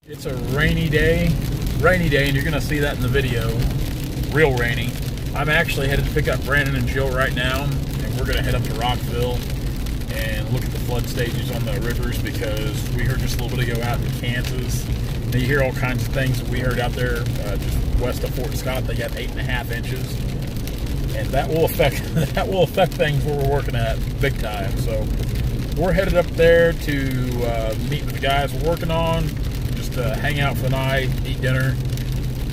It's a rainy day, and you're gonna see that in the video. Real rainy. I'm actually headed to pick up Brandon and Jill right now, and we're gonna head up to Rockville and look at the flood stages on the rivers, because we heard just a little bit ago out in Kansas. Now you hear all kinds of things that we heard out there just west of Fort Scott. They got 8.5 inches, and that will affect things where we're working at big time. So we're headed up there to meet with the guys we're working on. Hang out for the night, eat dinner,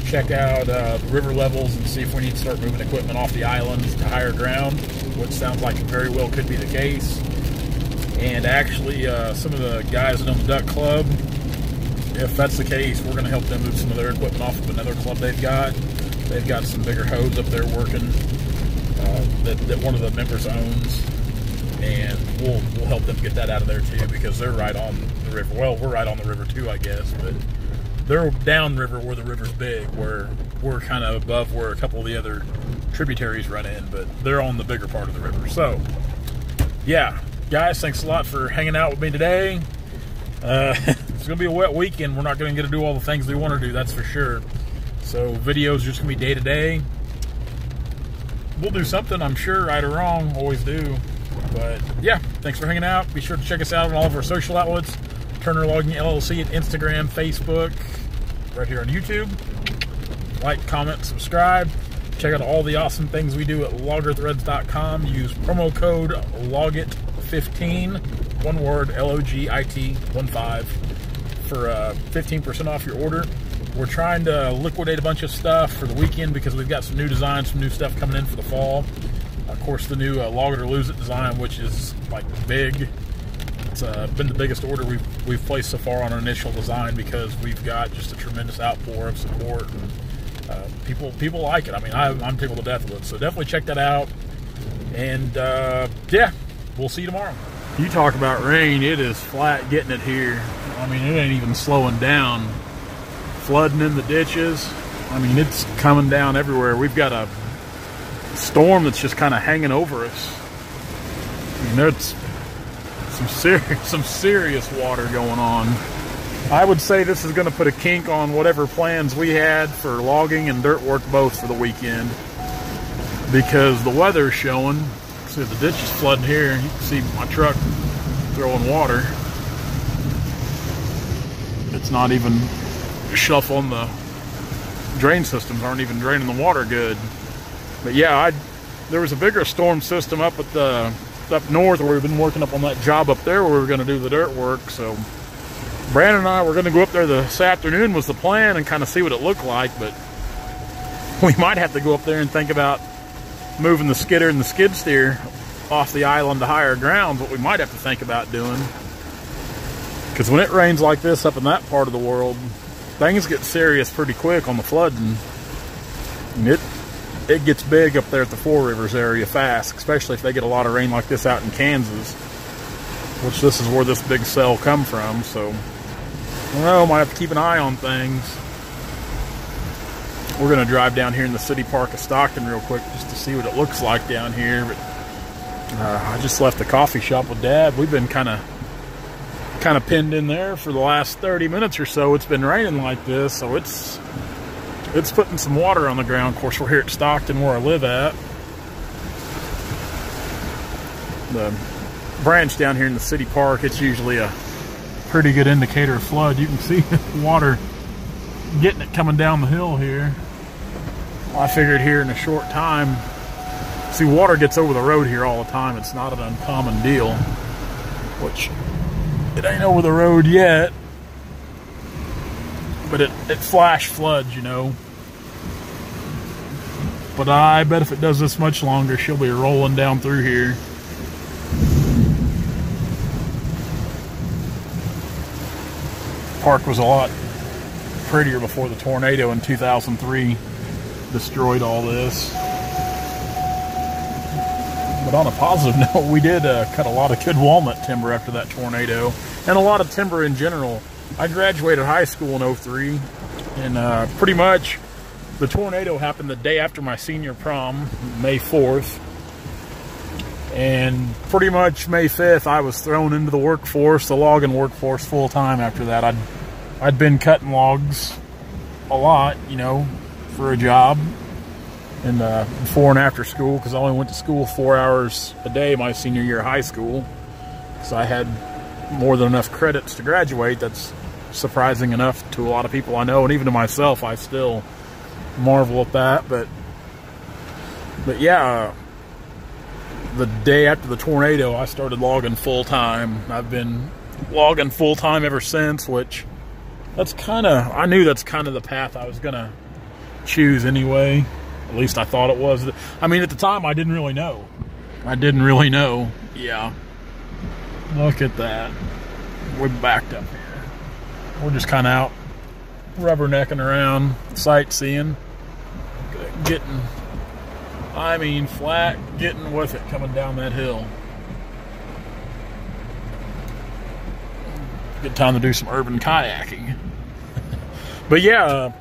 check out river levels, and see if we need to start moving equipment off the islands to higher ground, which sounds like it very well could be the case. And actually, some of the guys that own the Duck Club, if that's the case, we're going to help them move some of their equipment off of another club they've got. They've got some bigger hose up there working that one of the members owns. And we'll help them get that out of there too, because they're right on the river. Well, we're right on the river too, I guess, but they're downriver where the river's big, where we're kind of above where a couple of the other tributaries run in, but they're on the bigger part of the river. So, yeah, guys, thanks a lot for hanging out with me today. It's going to be a wet weekend. We're not going to get to do all the things we want to do, that's for sure. So, videos are just going to be day to day. We'll do something, I'm sure, right or wrong, always do. But yeah, thanks for hanging out. Be sure to check us out on all of our social outlets. Turner Logging LLC at Instagram, Facebook, right here on YouTube. Like, comment, subscribe. Check out all the awesome things we do at loggerthreads.com. Use promo code LOGIT15, one word, LOGIT15, for 15% off your order. We're trying to liquidate a bunch of stuff for the weekend because we've got some new designs, some new stuff coming in for the fall. Of course, the new Log It or Lose It design, which is like big. It's been the biggest order we've placed so far on our initial design, because we've got just a tremendous outpour of support, and people like it. I mean, I'm tickled to death with it. So definitely check that out. And yeah, we'll see you tomorrow. You talk about rain, it is flat getting it here. I mean, it ain't even slowing down. Flooding in the ditches. I mean, it's coming down everywhere. We've got a storm that's just kind of hanging over us. I mean, there's some serious water going on. I would say this is going to put a kink on whatever plans we had for logging and dirt work both for the weekend, because the weather's showing. See, the ditch is flooding here. You can see my truck throwing water. It's not even shuffling. The drain systems aren't even draining the water good. But yeah, there was a bigger storm system up north where we've been working up on that job up there where we were going to do the dirt work. So Brandon and I were going to go up there this afternoon was the plan, and kind of see what it looked like. But we might have to go up there and think about moving the skidder and the skid steer off the island to higher ground. What we might have to think about doing, because when it rains like this up in that part of the world, things get serious pretty quick on the flooding. And it gets big up there at the Four Rivers area fast, especially if they get a lot of rain like this out in Kansas, which this is where this big cell come from. So, I don't know, might have to keep an eye on things. We're going to drive down here in the city park of Stockton real quick just to see what it looks like down here. But I just left the coffee shop with Dad. We've been kind of pinned in there for the last 30 minutes or so. It's been raining like this, so it's putting some water on the ground. Of course, we're here at Stockton where I live at. The branch down here in the city park, it's usually a pretty good indicator of flood. You can see water getting it coming down the hill here. I figured here in a short time, see, water gets over the road here all the time. It's not an uncommon deal, which it ain't over the road yet. But it flash floods, you know. But I bet if it does this much longer, she'll be rolling down through here. Park was a lot prettier before the tornado in 2003 destroyed all this. But on a positive note, we did cut a lot of good walnut timber after that tornado, and a lot of timber in general. I graduated high school in 03, and pretty much the tornado happened the day after my senior prom, May 4th. And pretty much May 5th, I was thrown into the workforce, the logging workforce, full time after that. I'd been cutting logs a lot, you know, for a job, and before and after school, because I only went to school 4 hours a day my senior year of high school, because I had more than enough credits to graduate. That's surprising enough to a lot of people I know, and even to myself, I still marvel at that. But yeah, the day after the tornado, I started logging full time. I've been logging full time ever since, which I knew that's kind of the path I was gonna choose anyway. At least I thought it was. I mean, at the time, I didn't really know. Yeah. Look at that. We're backed up here. We're just kind of out rubbernecking around, sightseeing, getting, I mean, flat, getting with it coming down that hill. Good time to do some urban kayaking. But yeah,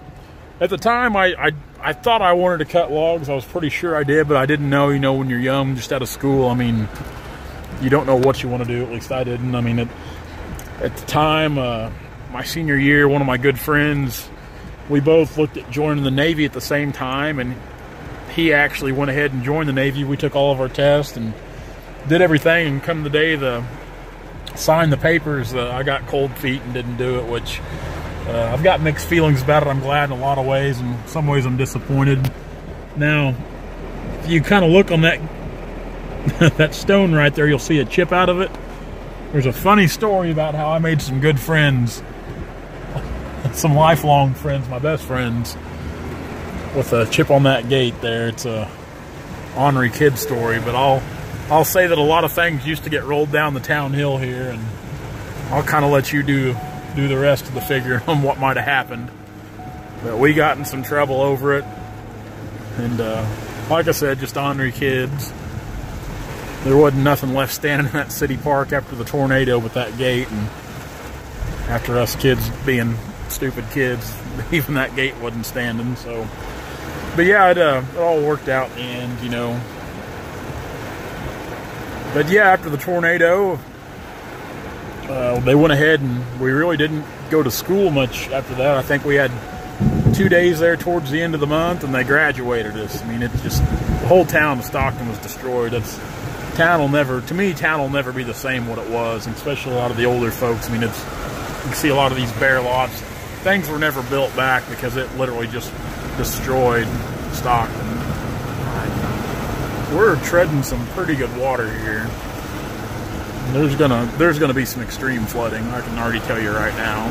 at the time, I thought I wanted to cut logs. I was pretty sure I did, but I didn't know, you know, when you're young, just out of school, I mean, you don't know what you want to do. At least I didn't. I mean, at the time, my senior year, one of my good friends, we both looked at joining the Navy at the same time, and he actually went ahead and joined the Navy. We took all of our tests and did everything, and come the day signed the papers, I got cold feet and didn't do it, which I've got mixed feelings about it. I'm glad in a lot of ways, and in some ways I'm disappointed. Now, if you kind of look on that that stone right there, you'll see a chip out of it. There's a funny story about how I made some good friends, some lifelong friends, my best friends, with a chip on that gate there. It's a ornery kid story, but I'll say that a lot of things used to get rolled down the town hill here, and I'll kind of let you do the rest of the figure on what might have happened. But we got in some trouble over it, and like I said, just ornery kids. There wasn't nothing left standing in that city park after the tornado but that gate, and after us kids being stupid kids, even that gate wasn't standing. So, but yeah, it all worked out in the end, you know. But yeah, after the tornado, they went ahead, and we really didn't go to school much after that. I think we had 2 days there towards the end of the month, and they graduated us. I mean, it's just, the whole town of Stockton was destroyed. Town will never be the same what it was, and especially a lot of the older folks. I mean, you can see a lot of these bare lots. Things were never built back because it literally just destroyed Stockton. We're treading some pretty good water here. There's gonna be some extreme flooding. I can already tell you right now.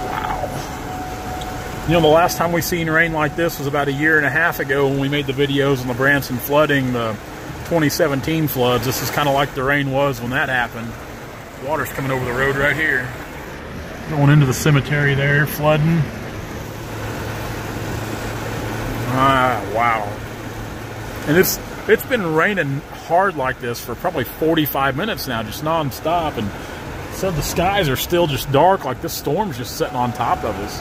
Wow. You know, the last time we seen rain like this was about 1.5 years ago when we made the videos on the Branson flooding, the 2017 floods. This is kind of like the rain was when that happened. Water's coming over the road right here. Going into the cemetery there, flooding. Ah, wow. And it's been raining hard like this for probably 45 minutes now, just non-stop, and so the skies are still just dark, like this storm's just sitting on top of us.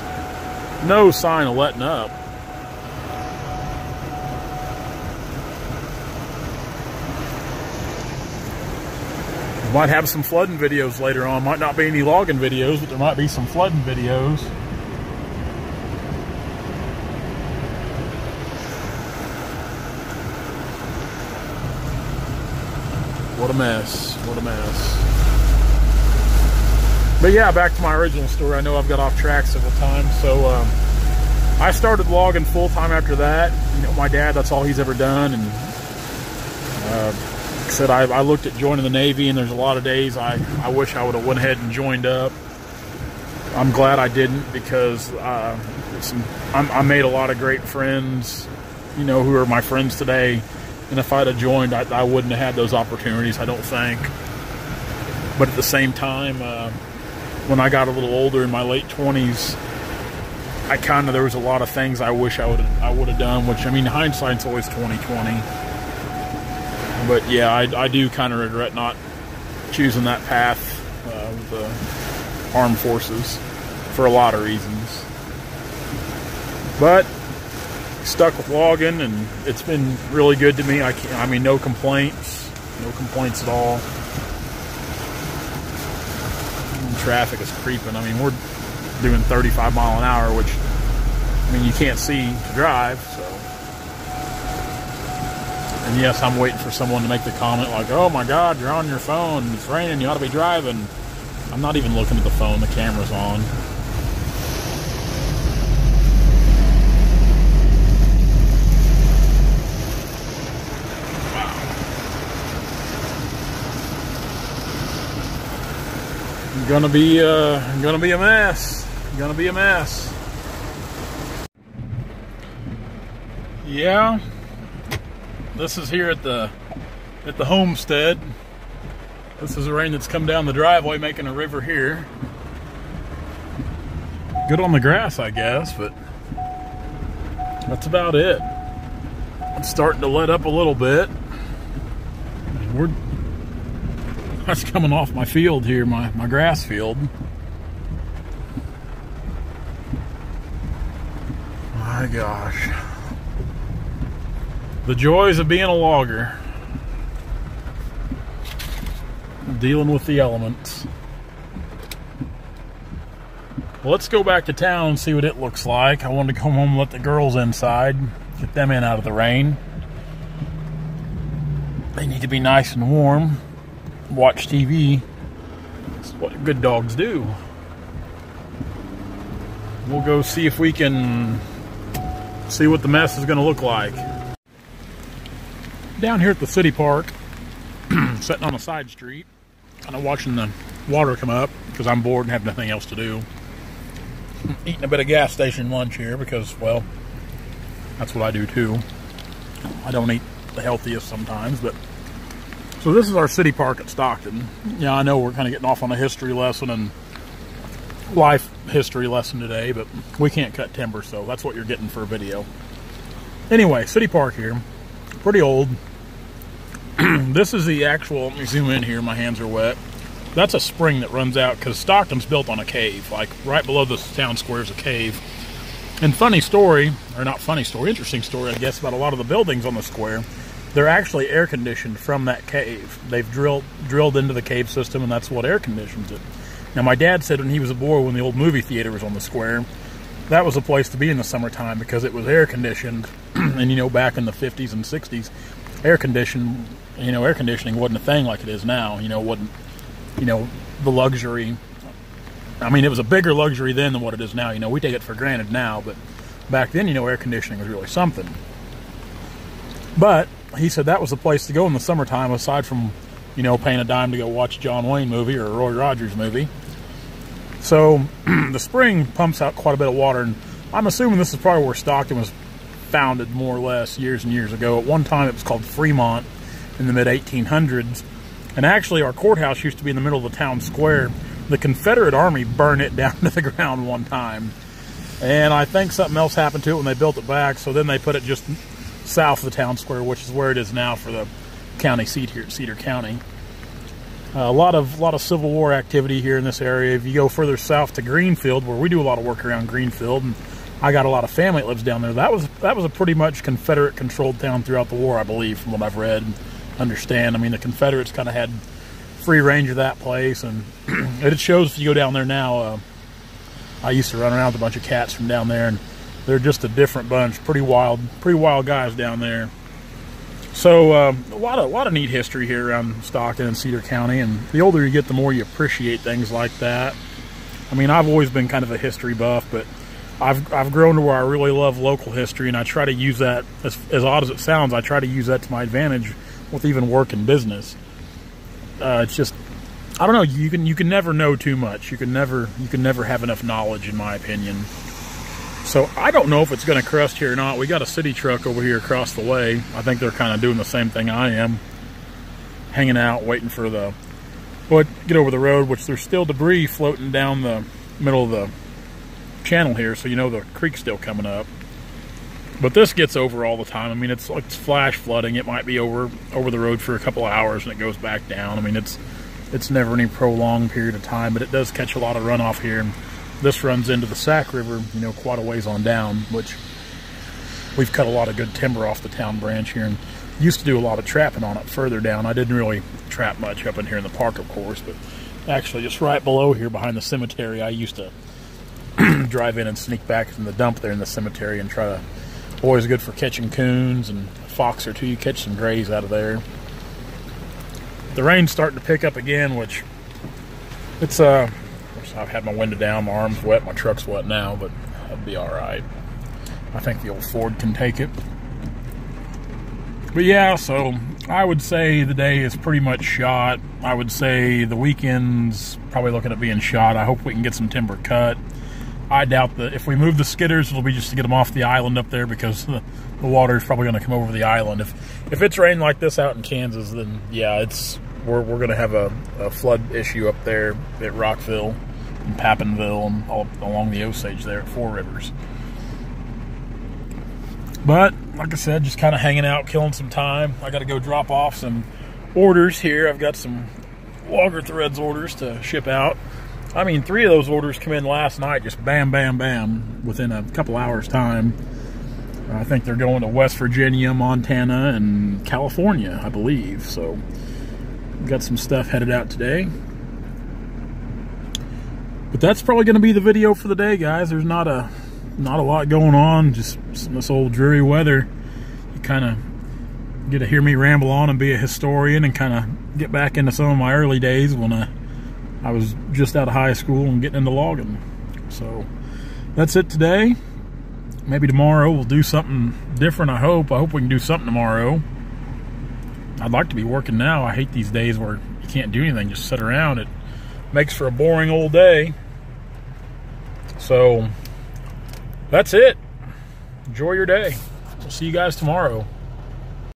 No sign of letting up. We might have some flooding videos later on. Might not be any logging videos, but there might be some flooding videos. What a mess. What a mess. But yeah, back to my original story. I know I've got off track several times. So I started logging full time after that. You know, my dad, that's all he's ever done. And like I said, I looked at joining the Navy, and there's a lot of days I wish I would have went ahead and joined up. I'm glad I didn't, because I made a lot of great friends, you know, who are my friends today. And if I'd have joined, I wouldn't have had those opportunities, I don't think. But at the same time, when I got a little older, in my late 20s, there was a lot of things I wish I would have done, which, I mean, hindsight's always 20/20. But yeah, I do kind of regret not choosing that path with the armed forces for a lot of reasons. But stuck with logging, and it's been really good to me. I mean, no complaints at all. traffic is creeping. I mean, we're doing 35 mile an hour, which, I mean, you can't see to drive, so. And yes, I'm waiting for someone to make the comment like, oh my God, you're on your phone, it's raining, you ought to be driving. I'm not even looking at the phone, the camera's on. Gonna be a mess. Gonna be a mess. Yeah. This is here at the homestead. This is the rain that's come down the driveway, making a river here. Good on the grass, I guess, but that's about it. It's starting to let up a little bit. That's coming off my field here, my grass field. My gosh. The joys of being a logger. Dealing with the elements. Well, let's go back to town and see what it looks like. I wanted to come home and let the girls inside. Get them in out of the rain. They need to be nice and warm. Watch TV. That's what good dogs do. We'll go see if we can see what the mess is going to look like. Down here at the city park, sitting on a side street, kind of watching the water come up because I'm bored and have nothing else to do. Eating a bit of gas station lunch here because, well, that's what I do too. I don't eat the healthiest sometimes, but so this is our city park at Stockton. Yeah, I know we're kind of getting off on a history lesson and life history lesson today, but we can't cut timber, so that's what you're getting for a video. Anyway, city park here. Pretty old. This is the actual, let me zoom in here, my hands are wet. That's a spring that runs out because Stockton's built on a cave. Like right below the town square is a cave. And funny story, or not funny story, interesting story I guess about a lot of the buildings on the square. They're actually air conditioned from that cave. They've drilled into the cave system, and that's what air conditions it. Now, my dad said when he was a boy, when the old movie theater was on the square, that was a place to be in the summertime because it was air conditioned. And you know, back in the 50s and 60s, air conditioning wasn't a thing like it is now. You know, wasn't, you know, the luxury. I mean, it was a bigger luxury then than what it is now. You know, we take it for granted now, but back then, you know, air conditioning was really something. But he said that was the place to go in the summertime, aside from, you know, paying a dime to go watch a John Wayne movie or a Roy Rogers movie. So the spring pumps out quite a bit of water, and I'm assuming this is probably where Stockton was founded more or less years and years ago. At one time it was called Fremont in the mid-1800s, and actually our courthouse used to be in the middle of the town square. The Confederate Army burned it down to the ground one time, and I think something else happened to it when they built it back, so then they put it just south of the town square, which is where it is now for the county seat here at Cedar County. A lot of Civil War activity here in this area. If you go further south to Greenfield, where we do a lot of work around Greenfield, and I got a lot of family that lives down there, that was a pretty much Confederate controlled town throughout the war, I believe, from what I've read and understand. I mean, the Confederates kind of had free range of that place, and it shows if you go down there now. I used to run around with a bunch of cats from down there, and they're just a different bunch. Pretty wild guys down there. So a lot of neat history here around Stockton and Cedar County, and the older you get, the more you appreciate things like that. I mean, I've always been kind of a history buff, but I've grown to where I really love local history, and I try to use that, as odd as it sounds, I try to use that to my advantage with even work in business. It's just, I don't know, you can never know too much. You can never have enough knowledge, in my opinion. So I don't know if it's going to crust here or not. We got a city truck over here across the way. I think they're kind of doing the same thing I am. Hanging out, waiting for get over the road, which there's still debris floating down the middle of the channel here, so you know the creek's still coming up. But this gets over all the time. I mean, it's flash flooding. It might be over the road for a couple of hours and it goes back down. I mean, it's never any prolonged period of time, but it does catch a lot of runoff here. And this runs into the Sac River, you know, quite a ways on down, which we've cut a lot of good timber off the town branch here, and used to do a lot of trapping on it further down. I didn't really trap much up in here in the park, of course, but Actually, just right below here behind the cemetery, I used to drive in and sneak back from the dump there in the cemetery and try to, always good for catching coons and a fox or two. You catch some grays out of there. The rain's starting to pick up again, which it's I've had my window down, my arm's wet, my truck's wet now, but that'll be all right. I think the old Ford can take it. But yeah, so I would say the day is pretty much shot. I would say the weekend's probably looking at being shot. I hope we can get some timber cut. I doubt that if we move the skidders, it'll be just to get them off the island up there, because the water is probably going to come over the island. If it's raining like this out in Kansas, then yeah, we're going to have a flood issue up there at Rockville and Papenville and all along the Osage there at Four Rivers. But like I said, just kind of hanging out, killing some time. I got to go drop off some orders here. I've got some Logger Threads orders to ship out. I mean, 3 of those orders come in last night, just bam, bam, bam, within a couple hours' time. I think they're going to West Virginia, Montana, and California, I believe. So, got some stuff headed out today. But that's probably going to be the video for the day, guys. There's not a lot going on, just this old dreary weather. You kind of get to hear me ramble on and be a historian and kind of get back into some of my early days when I was just out of high school and getting into logging. So that's it today. Maybe tomorrow we'll do something different, I hope. I hope we can do something tomorrow. I'd like to be working now. I hate these days where you can't do anything, just sit around. It makes for a boring old day. So that's it. Enjoy your day. We'll see you guys tomorrow.